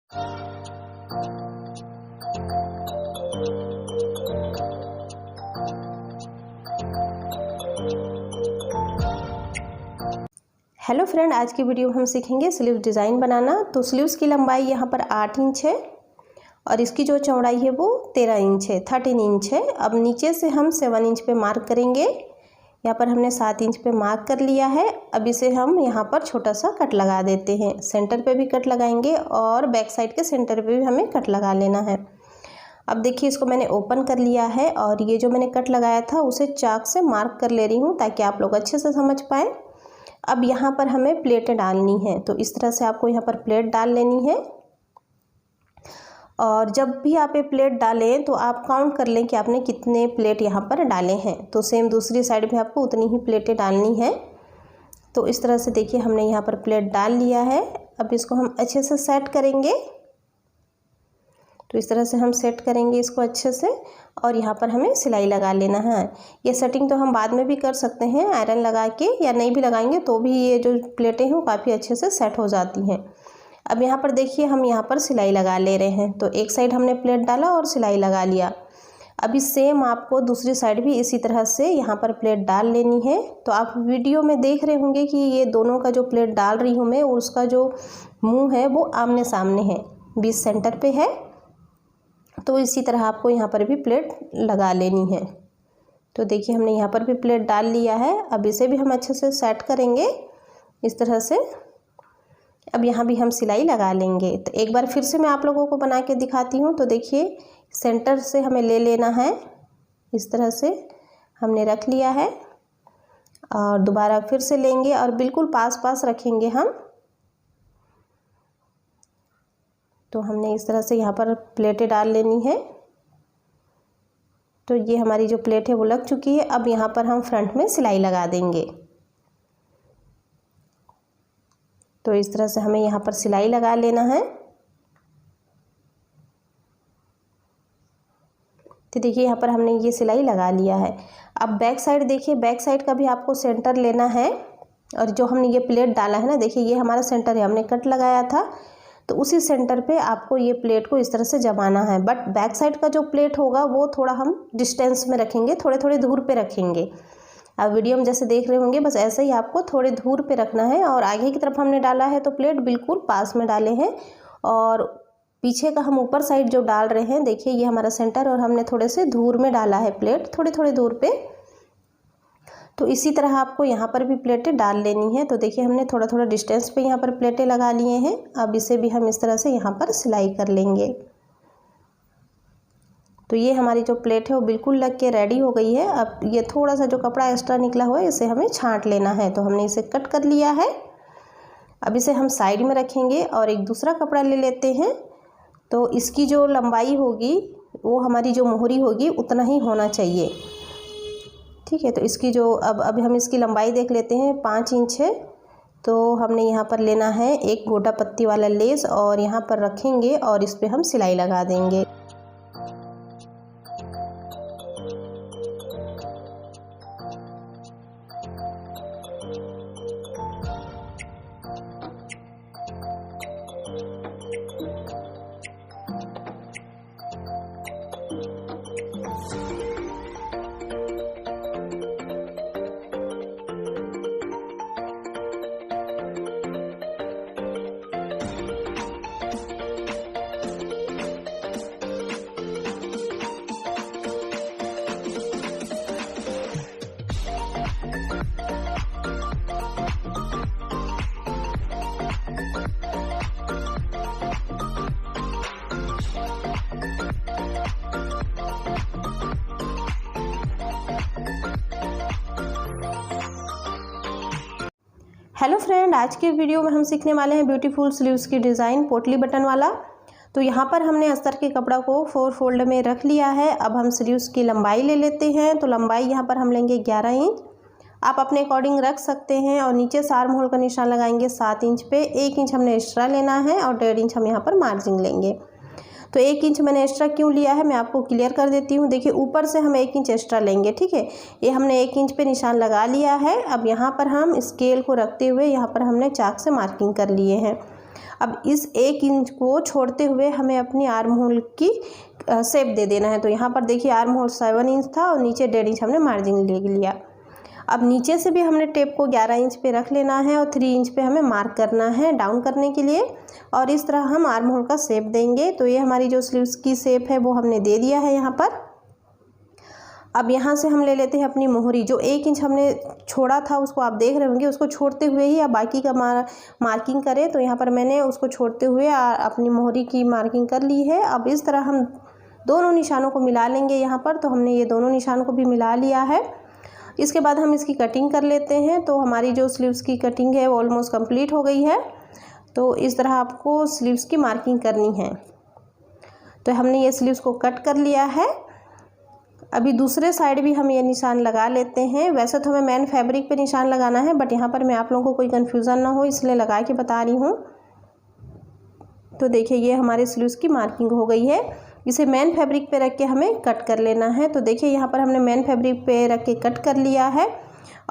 Hello friend, आज की video में हम सीखेंगे स्लीव डिज़ाइन बनाना। तो स्लीव्स की लंबाई यहाँ पर 8 इंच है और इसकी जो चौड़ाई है वो 13 इंच है, 13 इंच है। अब नीचे से हम 7 इंच पे मार्क करेंगे। यहाँ पर हमने 7 इंच पे मार्क कर लिया है। अब इसे हम यहाँ पर छोटा सा कट लगा देते हैं। सेंटर पे भी कट लगाएंगे और बैक साइड के सेंटर पे भी हमें कट लगा लेना है। अब देखिए, इसको मैंने ओपन कर लिया है और ये जो मैंने कट लगाया था उसे चाक से मार्क कर ले रही हूँ ताकि आप लोग अच्छे से समझ पाएँ। अब यहाँ पर हमें प्लेटें डालनी है, तो इस तरह से आपको यहाँ पर प्लेट डाल लेनी है। और जब भी आप ये प्लेट डालें तो आप काउंट कर लें कि आपने कितने प्लेट यहाँ पर डाले हैं। तो सेम दूसरी साइड भी आपको उतनी ही प्लेटें डालनी है। तो इस तरह से देखिए, हमने यहाँ पर प्लेट डाल लिया है। अब इसको हम अच्छे से सेट करेंगे। तो इस तरह से हम सेट करेंगे इसको अच्छे से और यहाँ पर हमें सिलाई लगा लेना है। ये सेटिंग तो हम बाद में भी कर सकते हैं आयरन लगा के, या नहीं भी लगाएंगे तो भी ये जो प्लेटें हैं वो काफ़ी अच्छे से सेट हो जाती हैं। अब यहाँ पर देखिए, हम यहाँ पर सिलाई लगा ले रहे हैं। तो एक साइड हमने प्लेट डाला और सिलाई लगा लिया। अभी सेम आपको दूसरी साइड भी इसी तरह से यहाँ पर प्लेट डाल लेनी है। तो आप वीडियो में देख रहे होंगे कि ये दोनों का जो प्लेट डाल रही हूँ मैं, उसका जो मुँह है वो आमने सामने है, बीच सेंटर पे है। तो इसी तरह आपको यहाँ पर भी प्लेट लगा लेनी है। तो देखिए, हमने यहाँ पर भी प्लेट डाल लिया है। अब इसे भी हम अच्छे से सेट करेंगे इस तरह से। अब यहाँ भी हम सिलाई लगा लेंगे। तो एक बार फिर से मैं आप लोगों को बना के दिखाती हूँ। तो देखिए, सेंटर से हमें ले लेना है, इस तरह से हमने रख लिया है और दोबारा फिर से लेंगे और बिल्कुल पास पास रखेंगे हम। तो हमने इस तरह से यहाँ पर प्लेटें डाल लेनी है। तो ये हमारी जो प्लेट है वो लग चुकी है। अब यहाँ पर हम फ्रंट में सिलाई लगा देंगे। तो इस तरह से हमें यहाँ पर सिलाई लगा लेना है। तो देखिए, यहाँ पर हमने ये सिलाई लगा लिया है। अब बैक साइड देखिए, बैक साइड का भी आपको सेंटर लेना है। और जो हमने ये प्लेट डाला है ना, देखिए ये हमारा सेंटर है, हमने कट लगाया था। तो उसी सेंटर पे आपको ये प्लेट को इस तरह से जमाना है। बट बैक साइड का जो प्लेट होगा वो थोड़ा हम डिस्टेंस में रखेंगे, थोड़े थोड़े दूर पे रखेंगे। आप वीडियो में जैसे देख रहे होंगे, बस ऐसे ही आपको थोड़े दूर पे रखना है। और आगे की तरफ हमने डाला है तो प्लेट बिल्कुल पास में डाले हैं। और पीछे का हम ऊपर साइड जो डाल रहे हैं, देखिए ये हमारा सेंटर और हमने थोड़े से दूर में डाला है प्लेट, थोड़े थोड़े दूर पे। तो इसी तरह आपको यहाँ पर भी प्लेटें डाल लेनी है। तो देखिए, हमने थोड़ा थोड़ा डिस्टेंस पे यहाँ पर प्लेटें लगा लिए हैं। अब इसे भी हम इस तरह से यहाँ पर सिलाई कर लेंगे। तो ये हमारी जो प्लेट है वो बिल्कुल लग के रेडी हो गई है। अब ये थोड़ा सा जो कपड़ा एक्स्ट्रा निकला हुआ है इसे हमें छांट लेना है। तो हमने इसे कट कर लिया है। अब इसे हम साइड में रखेंगे और एक दूसरा कपड़ा ले लेते हैं। तो इसकी जो लंबाई होगी वो हमारी जो मोहरी होगी उतना ही होना चाहिए, ठीक है। तो इसकी जो अब हम इसकी लंबाई देख लेते हैं, 5 इंच है। तो हमने यहाँ पर लेना है एक गोटा पत्ती वाला लेस और यहाँ पर रखेंगे और इस पर हम सिलाई लगा देंगे। हेलो फ्रेंड, आज के वीडियो में हम सीखने वाले हैं ब्यूटीफुल स्लीव्स की डिज़ाइन, पोटली बटन वाला। तो यहाँ पर हमने अस्तर के कपड़ा को 4 फोल्ड में रख लिया है। अब हम स्लीव्स की लंबाई ले लेते हैं। तो लंबाई यहाँ पर हम लेंगे 11 इंच। आप अपने अकॉर्डिंग रख सकते हैं। और नीचे से आर्म होल का निशान लगाएंगे 7 इंच पे। 1 इंच हमने एक्स्ट्रा लेना है और 1.5 इंच हम यहाँ पर मार्जिन लेंगे। तो 1 इंच मैंने एक्स्ट्रा क्यों लिया है मैं आपको क्लियर कर देती हूँ। देखिए, ऊपर से हम 1 इंच एक्स्ट्रा लेंगे, ठीक है। ये हमने 1 इंच पे निशान लगा लिया है। अब यहाँ पर हम स्केल को रखते हुए यहाँ पर हमने चाक से मार्किंग कर लिए हैं। अब इस 1 इंच को छोड़ते हुए हमें अपनी आर्म होल की शेप दे देना है। तो यहाँ पर देखिए आर्म होल 7 इंच था और नीचे 1.5 इंच हमने मार्जिन ले लिया। अब नीचे से भी हमने टेप को 11 इंच पे रख लेना है और 3 इंच पे हमें मार्क करना है डाउन करने के लिए, और इस तरह हम आर्म होल का शेप देंगे। तो ये हमारी जो स्लीव्स की शेप है वो हमने दे दिया है यहाँ पर। अब यहाँ से हम ले लेते हैं अपनी मोहरी। जो 1 इंच हमने छोड़ा था उसको आप देख रहे होंगे, उसको छोड़ते हुए ही आप बाकी का मार्किंग करें। तो यहाँ पर मैंने उसको छोड़ते हुए अपनी मोहरी की मार्किंग कर ली है। अब इस तरह हम दोनों निशानों को मिला लेंगे यहाँ पर। तो हमने ये दोनों निशानों को भी मिला लिया है। इसके बाद हम इसकी कटिंग कर लेते हैं। तो हमारी जो स्लीव्स की कटिंग है वो ऑलमोस्ट कंप्लीट हो गई है। तो इस तरह आपको स्लीव्स की मार्किंग करनी है। तो हमने ये स्लीव्स को कट कर लिया है। अभी दूसरे साइड भी हम ये निशान लगा लेते हैं। वैसे तो हमें मेन फैब्रिक पे निशान लगाना है, बट यहाँ पर मैं आप लोगों को कोई कन्फ्यूज़न ना हो इसलिए लगा के बता रही हूँ। तो देखिए ये हमारे स्लीव्स की मार्किंग हो गई है। इसे मेन फैब्रिक पे रख के हमें कट कर लेना है। तो देखिए यहाँ पर हमने मेन फैब्रिक पे रख के कट कर लिया है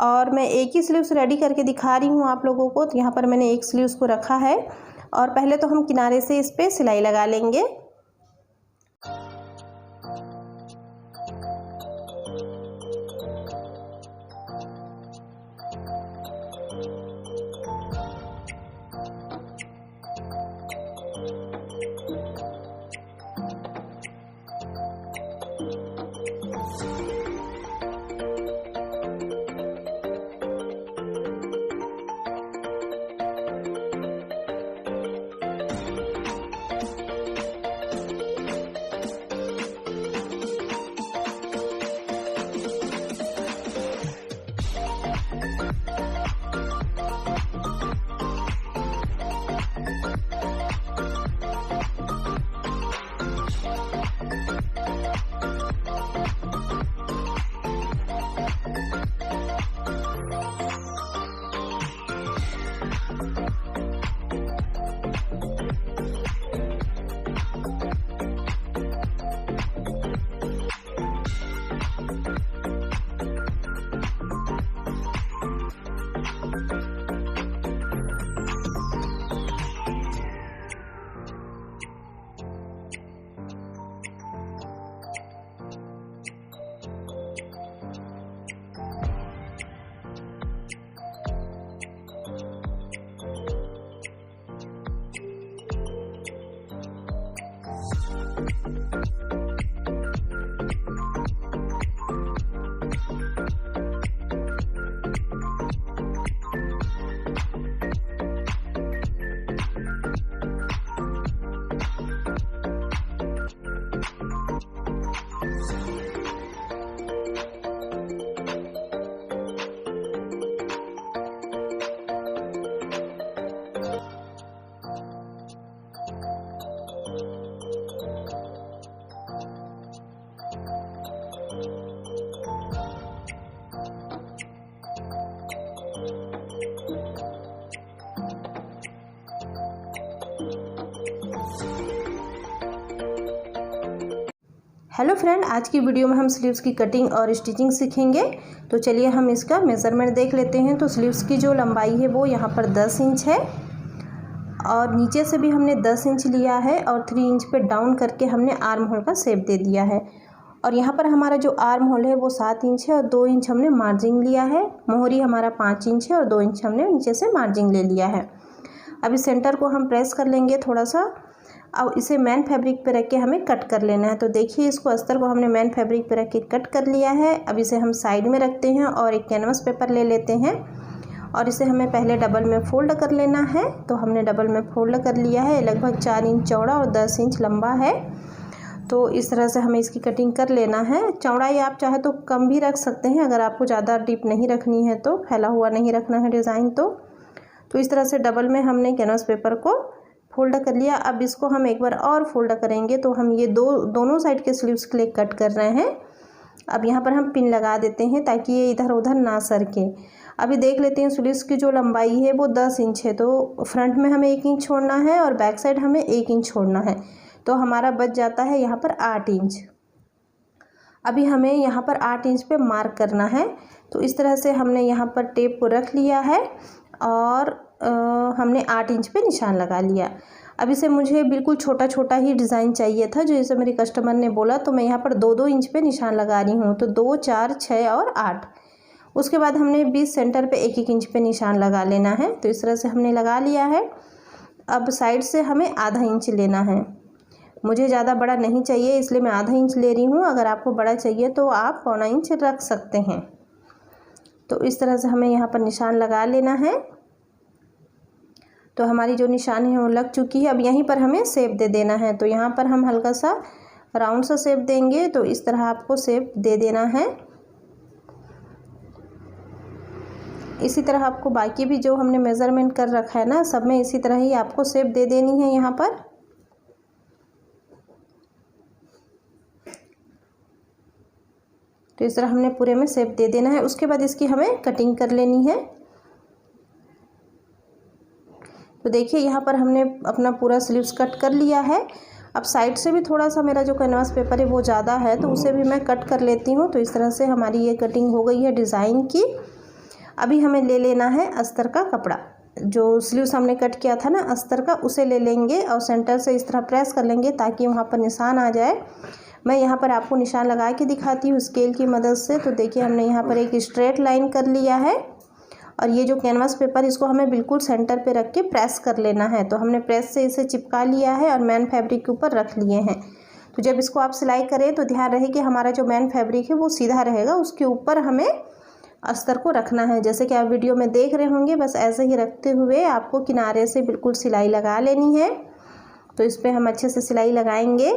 और मैं एक ही स्लीव्स रेडी करके दिखा रही हूँ आप लोगों को। तो यहाँ पर मैंने एक स्लीव्स को रखा है और पहले तो हम किनारे से इस पर सिलाई लगा लेंगे। हेलो फ्रेंड, आज की वीडियो में हम स्लीव्स की कटिंग और स्टिचिंग सीखेंगे। तो चलिए हम इसका मेज़रमेंट देख लेते हैं। तो स्लीव्स की जो लंबाई है वो यहाँ पर 10 इंच है और नीचे से भी हमने 10 इंच लिया है और 3 इंच पे डाउन करके हमने आर्म होल का शेप दे दिया है। और यहाँ पर हमारा जो आर्म होल है वो 7 इंच है और 2 इंच हमने मार्जिन लिया है। मोहरी हमारा 5 इंच है और 2 इंच हमने नीचे से मार्जिन ले लिया है। अभी सेंटर को हम प्रेस कर लेंगे थोड़ा सा। अब इसे मैन फैब्रिक पे रख के हमें कट कर लेना है। तो देखिए इसको अस्तर को हमने मैन फैब्रिक पे रख के कट कर लिया है। अब इसे हम साइड में रखते हैं और एक कैनवस पेपर ले लेते हैं और इसे हमें पहले डबल में फोल्ड कर लेना है। तो हमने डबल में फोल्ड कर लिया है। लगभग 4 इंच चौड़ा और 10 इंच लंबा है। तो इस तरह से हमें इसकी कटिंग कर लेना है। चौड़ाई आप चाहे तो कम भी रख सकते हैं, अगर आपको ज़्यादा डीप नहीं रखनी है तो, फैला हुआ नहीं रखना है डिज़ाइन तो इस तरह से डबल में हमने कैनवस पेपर को फोल्ड कर लिया। अब इसको हम एक बार और फोल्ड करेंगे। तो हम ये दोनों साइड के स्लीव्स के लिए कट कर रहे हैं। अब यहाँ पर हम पिन लगा देते हैं ताकि ये इधर उधर ना सरके। अभी देख लेते हैं स्लीव्स की जो लंबाई है वो 10 इंच है। तो फ्रंट में हमें 1 इंच छोड़ना है और बैक साइड हमें 1 इंच छोड़ना है। तो हमारा बच जाता है यहाँ पर 8 इंच। अभी हमें यहाँ पर 8 इंच पे मार्क करना है। तो इस तरह से हमने यहाँ पर टेप को रख लिया है और हमने 8 इंच पे निशान लगा लिया। अब इसे मुझे बिल्कुल छोटा छोटा ही डिज़ाइन चाहिए था, जो जैसे मेरे कस्टमर ने बोला, तो मैं यहाँ पर 2-2 इंच पे निशान लगा रही हूँ। तो 2, 4, 6 और 8। उसके बाद हमने 20 सेंटर पे 1-1 इंच पे निशान लगा लेना है। तो इस तरह से हमने लगा लिया है। अब साइड से हमें आधा इंच लेना है। मुझे ज़्यादा बड़ा नहीं चाहिए, इसलिए मैं आधा इंच ले रही हूँ। अगर आपको बड़ा चाहिए तो आप 1/4 इंच रख सकते हैं। तो इस तरह से हमें यहाँ पर निशान लगा लेना है। तो हमारी जो निशान है वो लग चुकी है। अब यहीं पर हमें शेप दे देना है। तो यहाँ पर हम हल्का सा राउंड सा शेप देंगे। तो इस तरह आपको शेप दे देना है। इसी तरह आपको बाकी भी जो हमने मेज़रमेंट कर रखा है ना, सब में इसी तरह ही आपको शेप दे देनी है यहाँ पर। तो इस तरह हमने पूरे में शेप दे देना है। उसके बाद इसकी हमें कटिंग कर लेनी है। तो देखिए यहाँ पर हमने अपना पूरा स्लीव्स कट कर लिया है। अब साइड से भी थोड़ा सा मेरा जो कैनवास पेपर है वो ज़्यादा है, तो उसे भी मैं कट कर लेती हूँ। तो इस तरह से हमारी ये कटिंग हो गई है डिज़ाइन की। अभी हमें ले लेना है अस्तर का कपड़ा। जो स्लीव्स हमने कट किया था ना अस्तर का, उसे ले लेंगे और सेंटर से इस तरह प्रेस कर लेंगे ताकि वहाँ पर निशान आ जाए। मैं यहाँ पर आपको निशान लगा के दिखाती हूँ स्केल की मदद से। तो देखिए हमने यहाँ पर एक स्ट्रेट लाइन कर लिया है और ये जो कैनवास पेपर इसको हमें बिल्कुल सेंटर पे रख के प्रेस कर लेना है। तो हमने प्रेस से इसे चिपका लिया है और मैन फैब्रिक के ऊपर रख लिए हैं। तो जब इसको आप सिलाई करें तो ध्यान रहे कि हमारा जो मैन फैब्रिक है वो सीधा रहेगा, उसके ऊपर हमें अस्तर को रखना है। जैसे कि आप वीडियो में देख रहे होंगे, बस ऐसे ही रखते हुए आपको किनारे से बिल्कुल सिलाई लगा लेनी है। तो इस पर हम अच्छे से सिलाई लगाएंगे।